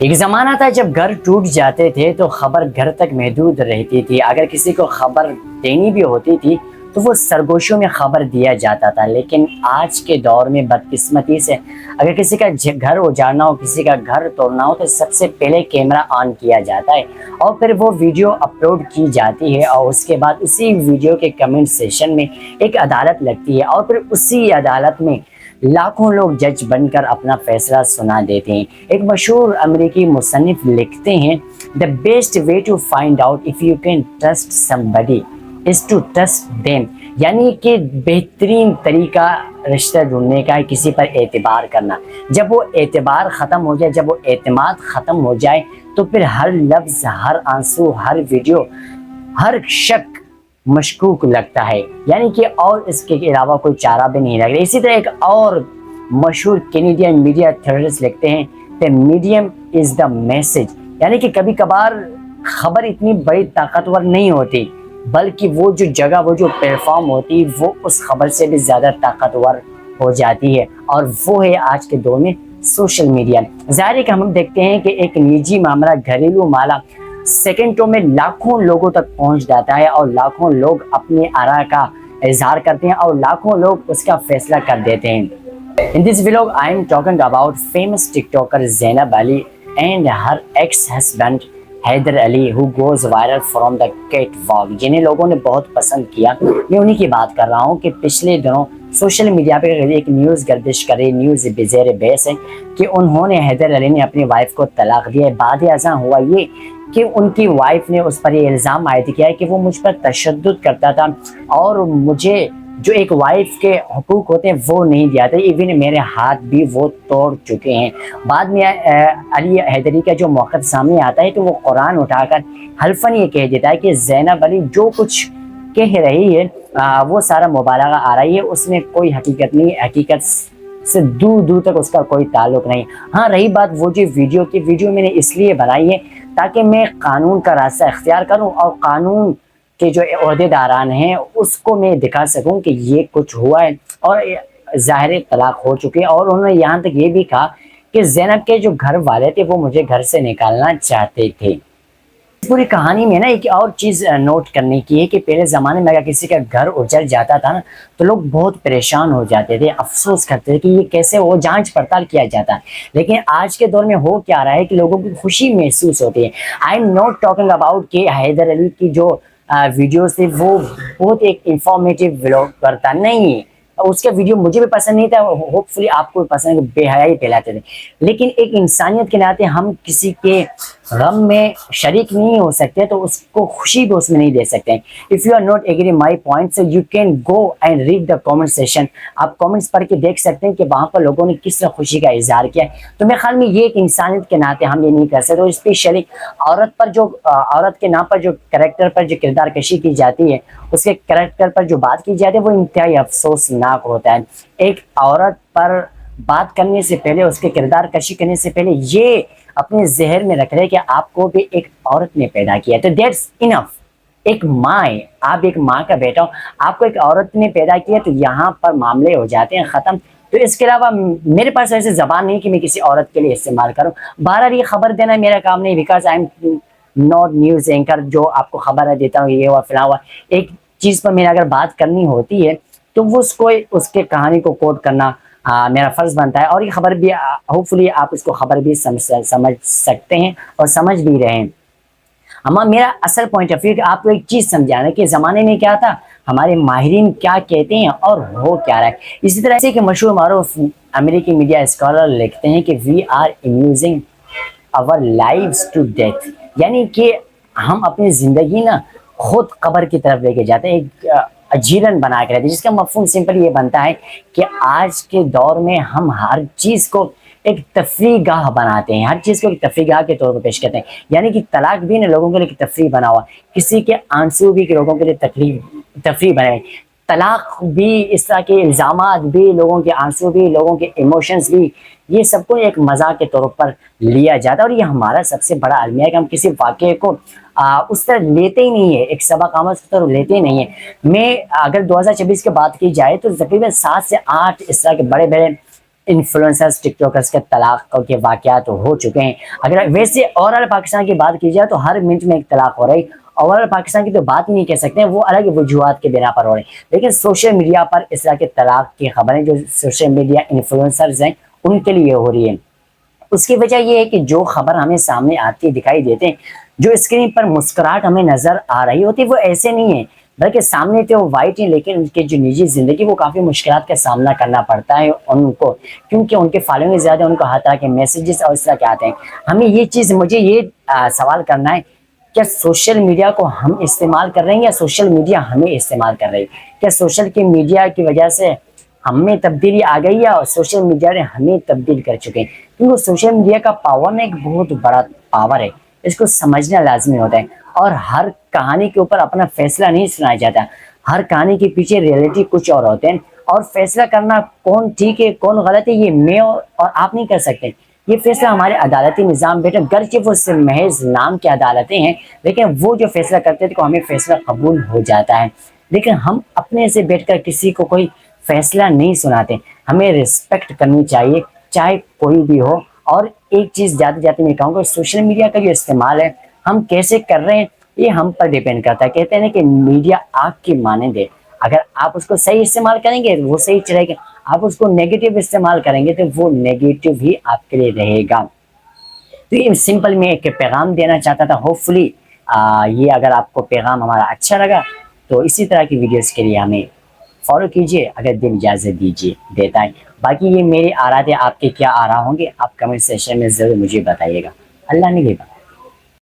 ایک زمانہ تھا جب گھر ٹوٹ جاتے تھے تو خبر گھر تک محدود رہتی تھی. اگر کسی کو خبر دینی بھی ہوتی تھی تو وہ سرگوشیوں میں خبر دیا جاتا تھا. لیکن آج کے دور میں بدقسمتی سے اگر کسی کا گھر اجاڑنا ہو, کسی کا گھر توڑنا ہو, تو سب سے پہلے کیمرہ آن کیا جاتا ہے اور پھر وہ ویڈیو اپلوڈ کی جاتی ہے اور اس کے بعد اسی ویڈیو کے کمنٹ سیشن میں ایک عدالت لگتی ہے اور پھر اسی عدالت میں لاکھوں لوگ جج بن کر اپنا فیصلہ سنا دیتے ہیں. ایک مشہور امریکی مصنف لکھتے ہیں, "The best way to find out if you can trust somebody is to trust them." یعنی کہ بہترین طریقہ رشتہ ڈھونڈنے کا ہے کسی پر اعتبار کرنا. جب وہ اعتبار ختم ہو جائے, جب وہ اعتماد ختم ہو جائے, تو پھر ہر لفظ, ہر آنسو, ہر ویڈیو, ہر شک مشکوک لگتا ہے. یعنی کہ اور اس کے علاوہ کوئی چارہ بھی نہیں لگ رہا. اسی طرح ایک اور مشہور کینیڈین میڈیا تھیورسٹ لکھتے ہیں, "The medium is the message." یعنی کہ کبھی کبھار خبر اتنی بڑی طاقتور نہیں ہوتی, بلکہ وہ جو جگہ, وہ جو پلیٹ فارم ہوتی, وہ اس خبر سے بھی زیادہ طاقتور ہو جاتی ہے, اور وہ ہے آج کے دور میں سوشل میڈیا. ظاہر ہے کہ ہم دیکھتے ہیں کہ ایک نجی معاملہ, گھریلو معاملہ سیکنڈوں میں لاکھوں لوگوں تک پہنچ جاتا ہے اور لاکھوں لوگ اپنی آراء کا اظہار کرتے ہیں اور لاکھوں لوگ اس کا فیصلہ کر دیتے ہیں. In this vlog, I am talking about famous TikToker Zainab Ali and her ex-husband Haider Ali, who goes viral from the catwalk. جنہیں لوگوں نے بہت پسند کیا. میں انہی کی بات کر رہا ہوں کہ پچھلے دنوں سوشل میڈیا پہ ایک نیوز گردش کری, نیوز بزیر بحث ہے کہ انہوں نے, حیدر علی نے اپنی وائف کو طلاق دیا ہے. بعد ازاں ہوا یہ کہ ان کی وائف نے اس پر یہ الزام عائد کیا ہے کہ وہ مجھ پر تشدد کرتا تھا اور مجھے جو ایک وائف کے حقوق ہوتے ہیں وہ نہیں دیا تھا, ایون میرے ہاتھ بھی وہ توڑ چکے ہیں. بعد میں علی حیدری کا جو موقف سامنے آتا ہے تو وہ قرآن اٹھا کر حلفاً یہ کہہ دیتا ہے کہ زینب علی جو کچھ کہہ رہی ہے وہ سارا مبالغہ آ رہی ہے, اس میں کوئی حقیقت نہیں, حقیقت سے دور دور تک اس کا کوئی تعلق نہیں. ہاں رہی بات وہ جو ویڈیو کی, ویڈیو میں نے اس لیے بنائی ہے تاکہ میں قانون کا راستہ اختیار کروں اور قانون کے جو عہدے داران ہیں اس کو میں دکھا سکوں کہ یہ کچھ ہوا ہے اور ظاہر طلاق ہو چکی ہے. اور انہوں نے یہاں تک یہ بھی کہا کہ زینب کے جو گھر والے تھے وہ مجھے گھر سے نکالنا چاہتے تھے. اس پوری کہانی میں نا ایک اور چیز نوٹ کرنے کی ہے کہ پہلے زمانے میں اگر کسی کا گھر اجڑ جاتا تھا نا تو لوگ بہت پریشان ہو جاتے تھے, افسوس کرتے تھے کہ یہ کیسے ہو, جانچ پڑتال کیا جاتا ہے. لیکن آج کے دور میں ہو کیا رہا ہے کہ لوگوں کی خوشی محسوس ہوتی ہے. I am not talking about کہ حیدر علی کی جو ویڈیوز تھے وہ بہت ایک انفارمیٹیو ولاگ کرتا نہیں ہے, اس کا ویڈیو مجھے بھی پسند نہیں تھا, ہوپ فلی آپ کو بھی پسند, بے حیائی پھیلاتے تھے. لیکن ایک انسانیت کے ناطے ہم کسی کے غم میں شریک نہیں ہو سکتے تو اس کو خوشی بھی اس میں نہیں دے سکتے. If you are not agree my point so you can go and read the comment session. آپ کامنٹس پڑھ کے دیکھ سکتے ہیں کہ وہاں پر لوگوں نے کس طرح خوشی کا اظہار کیا ہے. تو میرے خیال میں یہ ایک انسانیت کے ناطے ہم یہ نہیں کر سکتے. اسپیشلی عورت پر جو, عورت کے نام پر جو کریکٹر پر جو کردار کشی کی جاتی ہے, اس کے کریکٹر پر جو بات کی جاتی ہے وہ انتہائی افسوسناک ہوتا ہے. ایک عورت پر بات کرنے سے پہلے, اس کے کردار کشی کرنے سے پہلے یہ اپنے ذہن میں رکھ رہے کہ آپ کو بھی ایک عورت نے پیدا کیا ہے, تو دیٹس انف. ایک ماں ہے, آپ ایک ماں کا بیٹا ہو, آپ کو ایک عورت نے پیدا کیا, تو یہاں پر معاملے ہو جاتے ہیں ختم. تو اس کے علاوہ میرے پاس ایسے زبان نہیں کہ میں کسی عورت کے لیے استعمال کروں. بہرحال یہ خبر دینا میرا کام نہیں, because I am not news anchor جو آپ کو خبر دیتا ہوں یہ ہوا فلاں ہوا. ایک چیز پر میرا اگر بات کرنی ہوتی ہے تو وہ اس کے کہانی کو کوٹ کرنا میرا فرض بنتا ہے. اور یہ خبر بھی ہوپ فلی آپ اس کو خبر بھی سمجھ سکتے ہیں اور سمجھ بھی رہے ہیں. اما میرا اصل پوائنٹ آف ویو کہ آپ کو ایک چیز سمجھانا کہ زمانے میں کیا تھا, ہمارے ماہرین کیا کہتے ہیں اور ہو کیا رہا ہے. اسی طرح سے کہ مشہور معروف امریکی میڈیا اسکالر لکھتے ہیں کہ we are amusing our lives to death. یعنی کہ ہم اپنی زندگی نا خود قبر کی طرف لے کے جاتے ہیں, ایک اجیرن بنا کے رہتے ہیں, جس کا مفہوم سمپل یہ بنتا ہے کہ آج کے دور میں ہم ہر چیز کو ایک تفریح گاہ بناتے ہیں, ہر چیز کو ایک تفریح گاہ کے طور پر پیش کرتے ہیں. یعنی کہ طلاق بھی نا لوگوں کے لیے تفریح بنا ہوا, کسی کے آنسو بھی لوگوں کے لیے تفریح بنے. طلاق بھی, اس طرح کے الزامات بھی, لوگوں کے آنسو بھی, لوگوں کے ایموشنز بھی, یہ سب کو ایک مزاق کے طور پر لیا جاتا ہے. اور یہ ہمارا سب سے بڑا المیہ ہے کہ ہم کسی واقعے کو اس طرح لیتے ہی نہیں ہے, ایک سبق آموز کی طرح لیتے ہی نہیں ہے. میں اگر 2026 کی بات کی جائے تو تقریباً 7 سے 8 اس طرح کے بڑے بڑے انفلوئنسرز ٹک ٹاکرز کے طلاق کے واقعات ہو چکے ہیں. اگر ویسے اوورآل پاکستان کی بات کی جائے تو ہر منٹ میں ایک طلاق ہو رہی. اوورآل پاکستان کی تو بات ہی نہیں کہہ سکتے ہیں, وہ الگ وجوہات کے بنا پر ہو رہے ہیں, لیکن سوشل میڈیا پر اس طرح کے طلاق کی خبریں جو سوشل میڈیا انفلوئنسرز ہیں ان کے لیے ہو رہی ہے. اس کی وجہ یہ ہے کہ جو خبر ہمیں سامنے آتی دکھائی دیتے ہیں, جو اسکرین پر مسکراہٹ ہمیں نظر آ رہی ہوتی, وہ ایسے نہیں ہیں, بلکہ سامنے تو وہ وائٹ ہیں, لیکن ان کے جو نجی زندگی وہ کافی مشکلات کا سامنا کرنا پڑتا ہے ان کو, کیونکہ ان کے فالوئنگ زیادہ, ان کو ہر طرح کے میسیجز اور اس طرح کے آتے ہیں. ہمیں یہ چیز, مجھے یہ سوال کرنا ہے, کیا سوشل میڈیا کو ہم استعمال کر رہے ہیں یا سوشل میڈیا ہمیں استعمال کر رہی ہے؟ کیا سوشل کی میڈیا کی وجہ سے ہم میں تبدیلی آ گئی ہے اور سوشل میڈیا نے ہمیں تبدیل کر چکے ہیں؟ کیونکہ سوشل میڈیا کا پاور نا ایک بہت بڑا پاور ہے, اس کو سمجھنا لازمی ہوتا ہے. اور ہر کہانی کے اوپر اپنا فیصلہ نہیں سنایا جاتا, ہر کہانی کے پیچھے ریئلٹی کچھ اور ہوتے ہیں, اور فیصلہ کرنا کون ٹھیک ہے کون غلط ہے یہ میں اور آپ نہیں کر سکتے. یہ فیصلہ ہمارے عدالتی نظام بیٹا, گرچہ وہ صرف محض نام کی عدالتیں ہیں, لیکن وہ جو فیصلہ کرتے تھے تو ہمیں فیصلہ قبول ہو جاتا ہے. لیکن ہم اپنے سے بیٹھ کر کسی کو کوئی فیصلہ نہیں سناتے. ہمیں رسپیکٹ کرنی چاہیے چاہے کوئی بھی ہو. اور ایک چیز جاتے جاتے میں کہوں گا, سوشل میڈیا کا جو استعمال ہے ہم کیسے کر رہے ہیں یہ ہم پر ڈیپینڈ کرتا ہے. کہتے ہیں کہ میڈیا آگ کی مانند ہے, اگر آپ اس کو صحیح استعمال کریں گے وہ صحیح چلے گا, آپ اس کو نیگیٹو استعمال کریں گے تو وہ نیگیٹو ہی آپ کے لیے رہے گا. تو یہ سمپل میں ایک پیغام دینا چاہتا تھا. ہوپ فلی یہ اگر آپ کو پیغام ہمارا اچھا لگا تو اسی طرح کی ویڈیوز کے لیے ہمیں فالو کیجئے اگر دل اجازت دیتا ہے. باقی یہ میرے آرا تھے, آپ کے کیا آرا ہوں گے آپ کمنٹ سیکشن میں ضرور مجھے بتائیے گا. اللہ نگہبان.